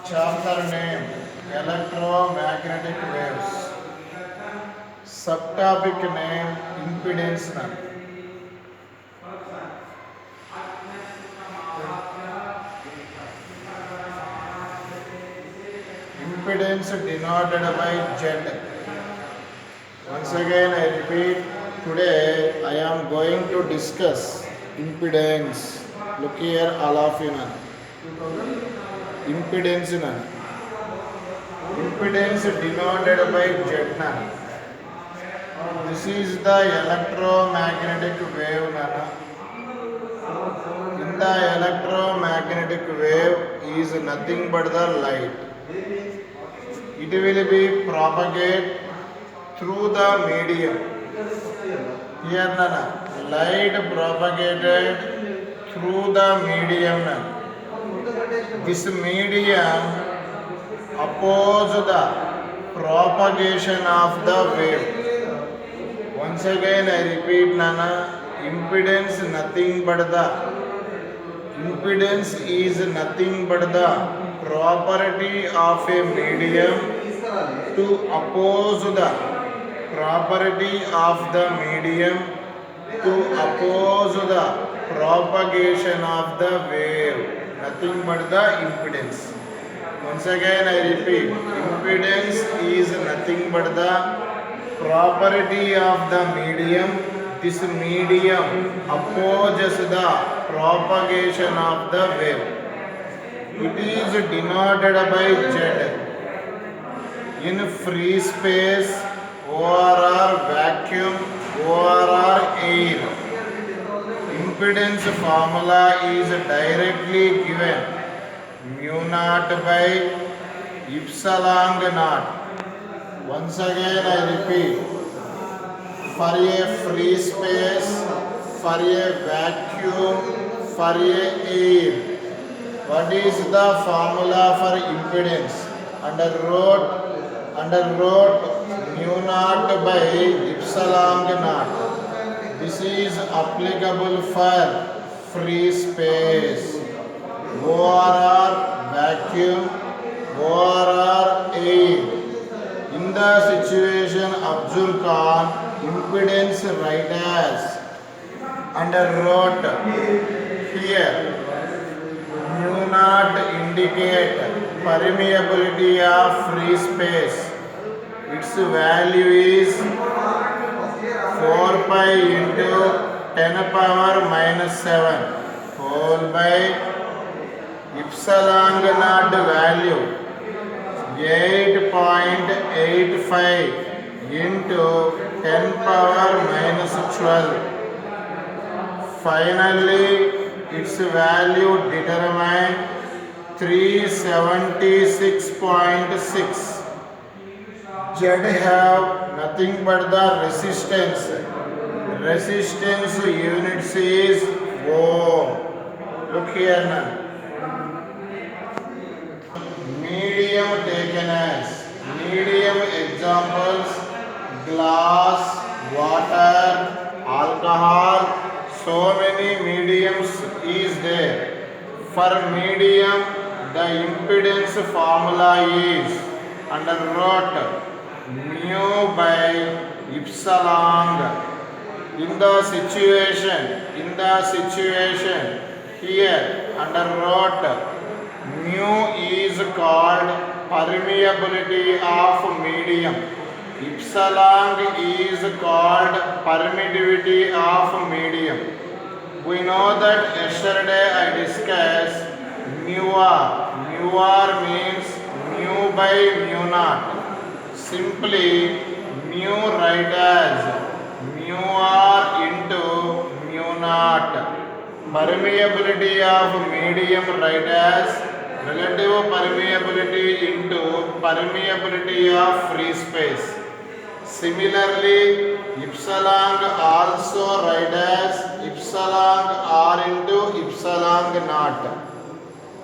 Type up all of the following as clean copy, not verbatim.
Chapter name Electromagnetic Waves. Subtopic name Impedance None. Impedance denoted by Z. Once again I repeat, today I am going to discuss impedance. Look here all of you now. Impedance none. Impedance denoted by Z none. This is the electromagnetic wave nana. In the electromagnetic wave is nothing but the light. It will be propagate through the medium. Here nana, light propagated through the medium nana. This medium oppose the propagation of the wave. Once again I repeat nana, impedance is nothing but the property of a medium to oppose the property of the medium to oppose the propagation of the wave. Nothing but the impedance. Once again I repeat, impedance is nothing but the property of the medium. This medium opposes the propagation of the wave. It is denoted by Z. In free space, ORR vacuum, ORR air. Impedance formula is directly given mu naught by epsilon naught. Once again I repeat, for a free space, for a vacuum, for a air, what is the formula for impedance? Under root mu naught by epsilon naught. This is applicable for free space. ORR vacuum, ORR air. In the situation observed on impedance write as under root here mu naught indicate permeability of free space. Its value is 4 pi into 10 power minus 7 whole by epsilon naught value 8.85 into 10 power minus 12. Finally, its value determined 376.6. Z have nothing but the resistance. Resistance units is ohm. Look here now. Medium taken as medium examples glass, water, alcohol. So many mediums is there. For medium the impedance formula is under root mu by epsilon. In the situation here under root mu is called permeability of medium. Epsilon is called permittivity of medium. We know that yesterday I discussed mu r. Mu r means mu by mu naught. Simply mu write as mu r into mu naught. Permeability of medium write as relative permeability into permeability of free space. Similarly, epsilon also write as epsilon r into epsilon naught.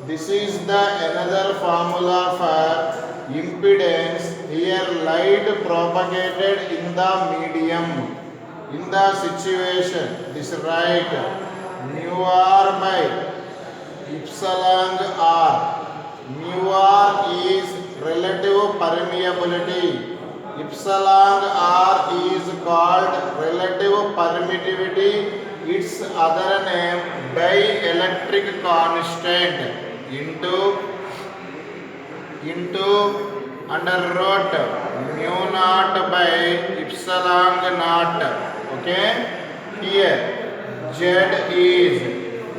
This is the another formula for impedance. Here light propagated in the medium. In the situation, this right mu r by epsilon r. Mu r permeability. Epsilon r is called relative permittivity. Its other name dielectric constant into under root mu naught by epsilon naught. Okay, here z is,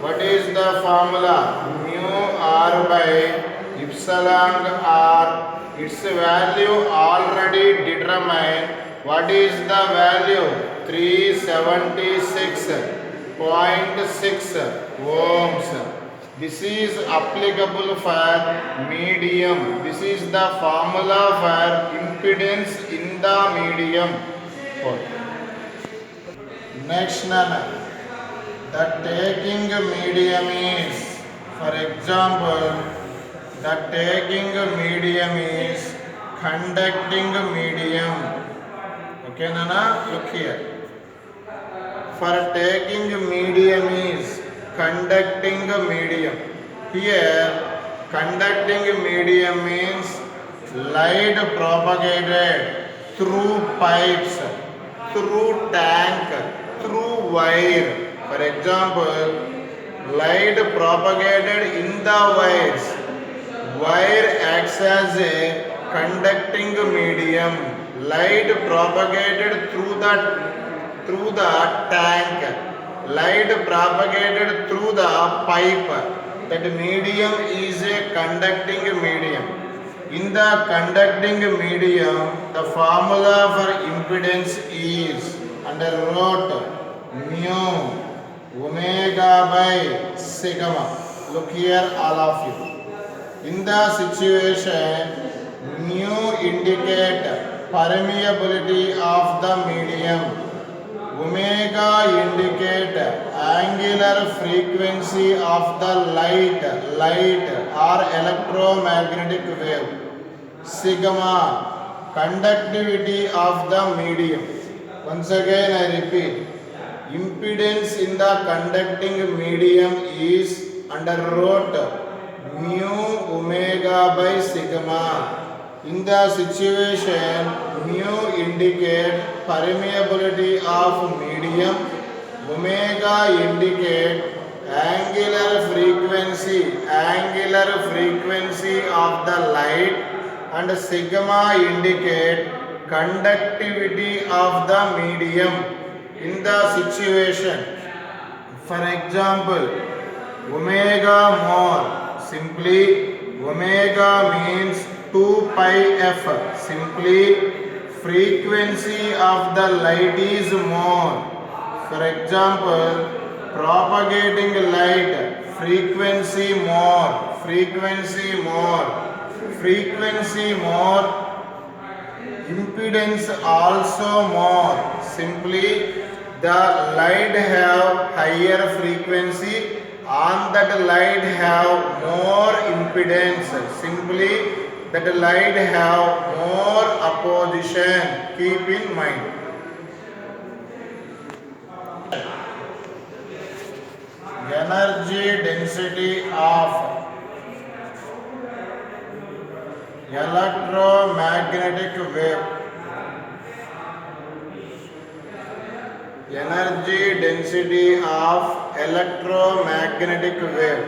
what is the formula? Mu r by epsilon r. Its value already determined. What is the value? 376.6 ohms. This is applicable for medium. This is the formula for impedance in the medium. Next, the taking medium is, for example, the taking medium is conducting medium. Okay, Nana, look here. For taking medium is conducting medium. Here, conducting medium means light propagated through pipes, through tank, through wire. For example, light propagated in the wires. Wire acts as a conducting medium. Light propagated through the tank. Light propagated through the pipe. That medium is a conducting medium. In the conducting medium, the formula for impedance is under root mu omega by sigma. Look here, all of you. In the situation, mu indicate permeability of the medium. Omega indicate angular frequency of the light or electromagnetic wave. Sigma, conductivity of the medium. Once again I repeat, impedance in the conducting medium is under root mu omega by sigma. In the situation, mu indicate permeability of medium, omega indicate angular frequency of the light, and sigma indicate conductivity of the medium. In the situation, for example, omega more, simply omega means 2 pi f. Simply frequency of the light is more. For example, propagating light, frequency more, impedance also more. Simply the light have higher frequency, on that light have more impedance. Simply that light have more opposition. Keep in mind. Energy density of electromagnetic wave. Energy density of electromagnetic wave.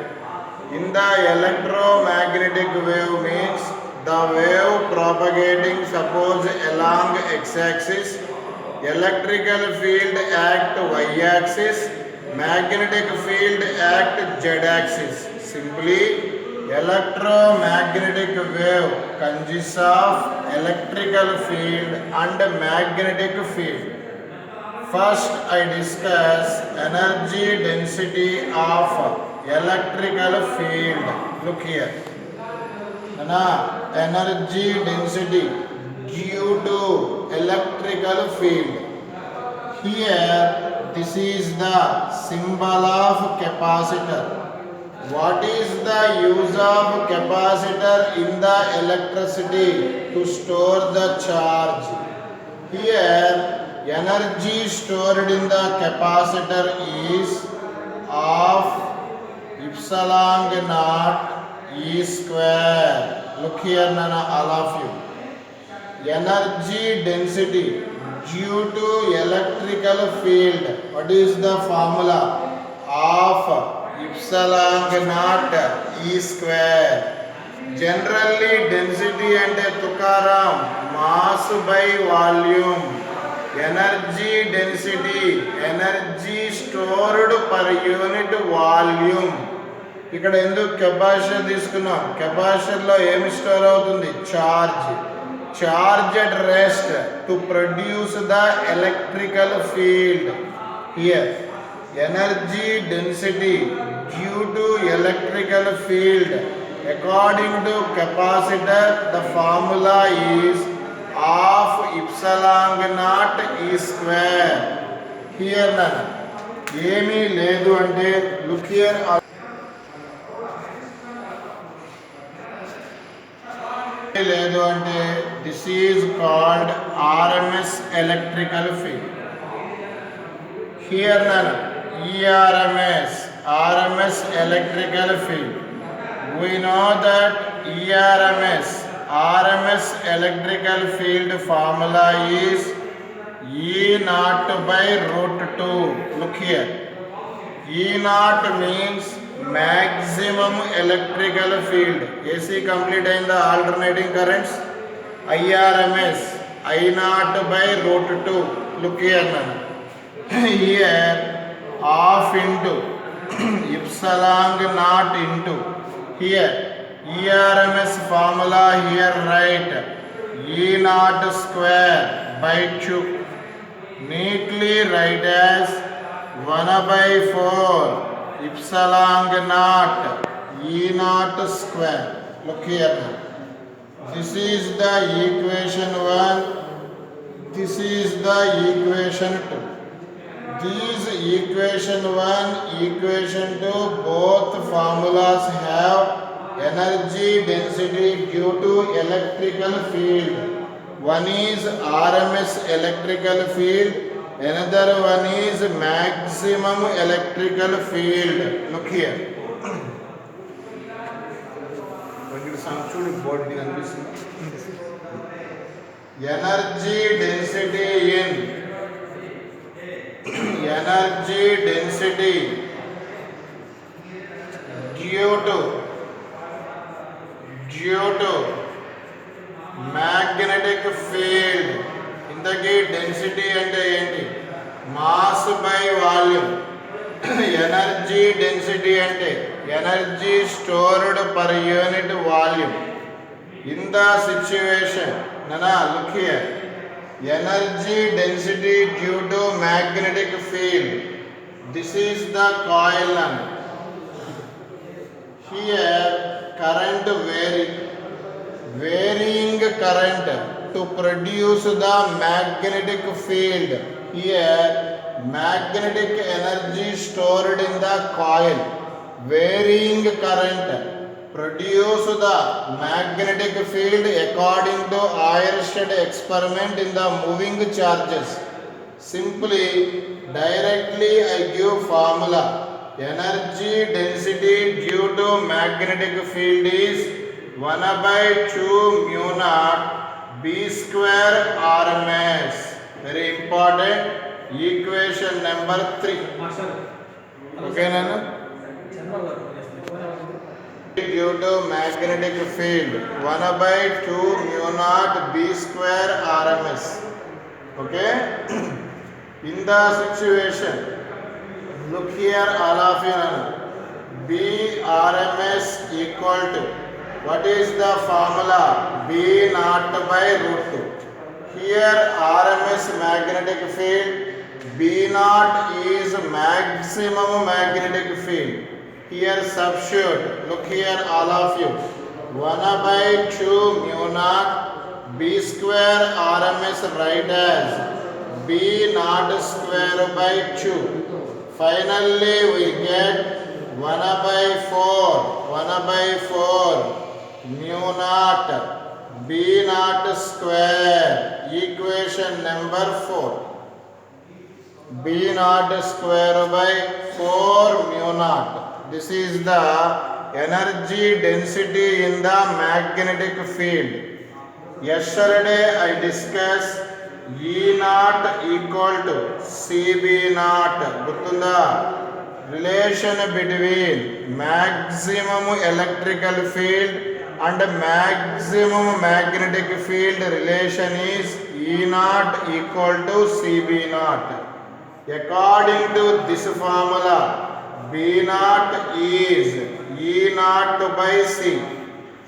In the electromagnetic wave means the wave propagating, suppose along x-axis, electrical field act y-axis, magnetic field act z-axis. Simply, electromagnetic wave consists of electrical field and magnetic field. First, I discuss energy density of electrical field. Look here. Energy density due to electrical field. Here, this is the symbol of capacitor. What is the use of capacitor in the electricity? To store the charge. Here, energy stored in the capacitor is of epsilon naught E square. Look here, Nana, all of you. energy density due to electrical field. What is the formula of epsilon naught E square? Generally density and tukaram mass by volume. Energy density, energy stored per unit volume. ఇక్కడ ఎందుకు capacitor తీసుకున్నాం? కెపాసిటర్లో ఏమి store అవుతుంది? Charge at rest to produce the electrical field. Here energy density due to electrical field according to capacitor, the formula is of epsilon naught E square. Here none ఏమీ లేదు అంటే look here. లేదు అంటే this is called RMS electrical field. Here none RMS electrical field. We know that RMS electrical field formula is E naught by root 2. Look here, E naught means maximum electrical field. AC complete in the alternating currents. IRMS I naught by root 2. Look here now. Here half into epsilon naught into here ERMS formula here write E naught square by 2. Neatly write as 1 by 4 epsilon naught E naught square. Look here now. This is the equation 1. This is the equation 2. These equation 1, equation 2 both formulas have energy density due to electrical field. One is RMS electrical field, another one is maximum electrical field. Look here. Energy density in energy density due to magnetic field. ఇంతకీ density అంటే ఏంటి? Mass by volume. Energy density అంటే energy stored per unit volume. In the situation ననా look here, energy density due to magnetic field. This is the coil. Here current varying current to produce the magnetic field. Here magnetic energy stored in the coil, varying current produce the magnetic field according to Oersted experiment in the moving charges. Simply directly I give formula. Energy density due to magnetic field is 1 by 2 mu naught B square RMS. Very important. Equation number 3. Okay nana? Due to magnetic field 1 by 2 mu naught B square RMS. Okay. In the situation, look here all of you, B RMS equal to, what is the formula? B naught by root 2. Here RMS magnetic field, B naught is maximum magnetic field. Here substitute, look here all of you, 1 by 2 mu naught B square RMS write as B naught square by 2. Finally we get 1 by 4 mu naught B naught square. Equation number 4. B naught square by 4 mu naught. This is the energy density in the magnetic field. yesterday I discussed E naught equal to CB naught. Guttunda? Relation between maximum electrical field and maximum magnetic field relation is E naught equal to CB naught. According to this formula, B naught is E naught by C.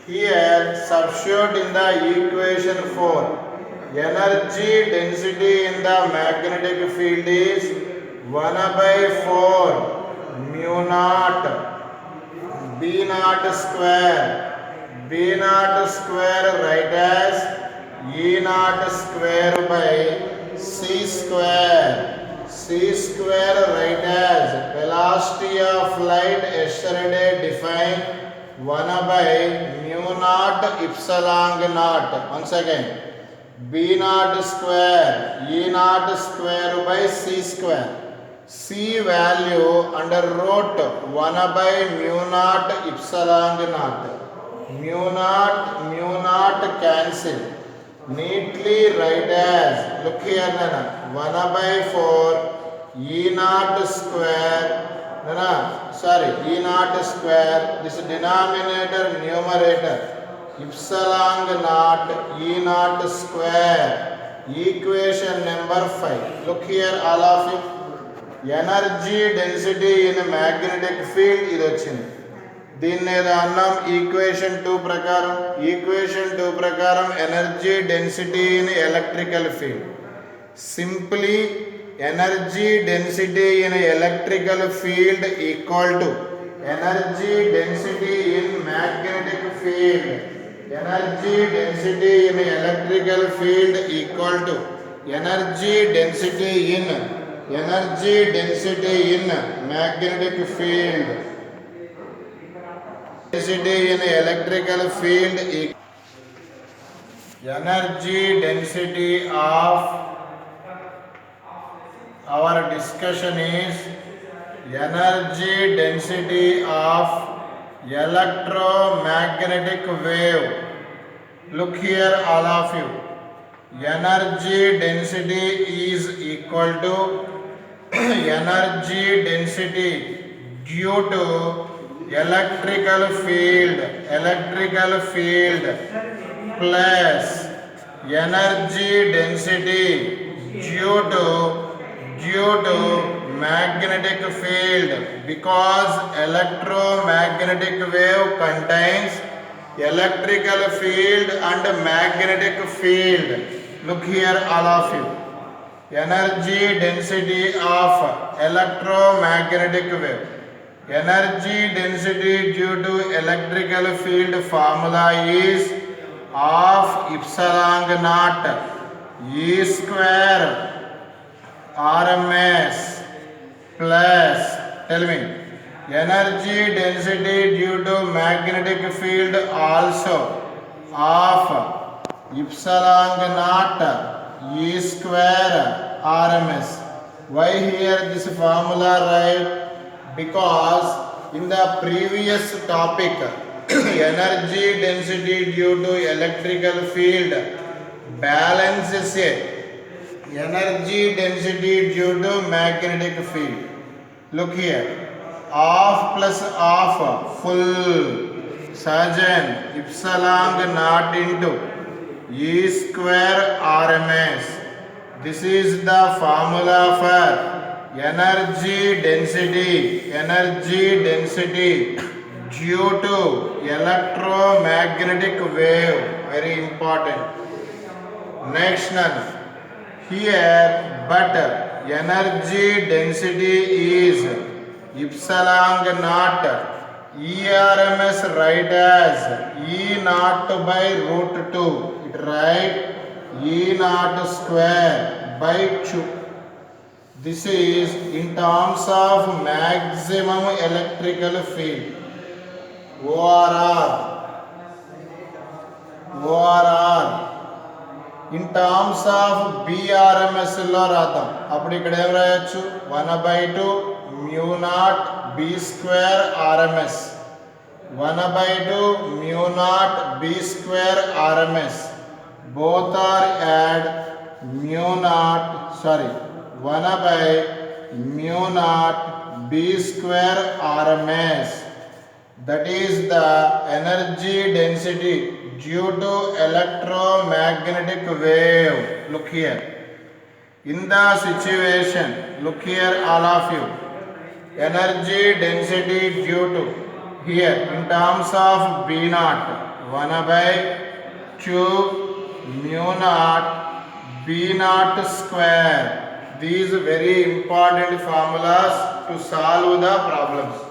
Here substitute in the equation 4. Energy density in the magnetic field is 1 by 4 mu naught B naught square. B naught square write as E naught square by C square. C square write as velocity of light yesterday defined 1 by mu naught epsilon naught. Once again, B naught square E naught square by C square. C value under root 1 by mu naught epsilon naught. Mu naught cancel. Neatly write as, look here Nana, 1 by 4 E naught square, Nana, sorry, E naught square, this denominator numerator, epsilon naught E naught square, equation number 5. Look here all of you, energy density in a magnetic field ఇది వచ్చింది. దీన్ని అన్నాం equation 2 ప్రకారం. Equation 2 ప్రకారం energy density in electrical field. Simply energy density in electrical field equal to energy density in magnetic field. Energy density in electrical field equal to energy density in magnetic field. Density in electrical field energy density of our discussion is energy density of electromagnetic wave. Look here all of you, energy density is equal to energy density due to electrical field plus energy density due to magnetic field, because electromagnetic wave contains electrical field and magnetic field. Look here all of you, energy density of electromagnetic wave. Energy density due to electrical field formula is of epsilon naught E square RMS plus, tell me, energy density due to magnetic field also of epsilon naught E square RMS. Why here this formula right? Because in the previous topic energy density due to electrical field balances energy density due to magnetic field. Look here, half plus half full surgeon epsilon naught into E square RMS. This is the formula for energy density due to electromagnetic wave. Very important. Next one here, but energy density is epsilon naught ERMS write as E naught by root 2. It write E naught square by 2. This is in terms of maximum electrical field, ORR. In terms of BRMS లో రాద్దాం. అప్పుడు ఇక్కడ ఏం రాయొచ్చు, 1/2 mu naught B square RMS, 1/2 mu naught B square RMS. both are at mu naught, 1 by mu naught b square RMS. That is the energy density due to electromagnetic wave. Look here. In the situation, look here all of you. Energy density due to, here in terms of B naught, 1 by 2 mu naught B naught square. These very important formulas to solve the problems.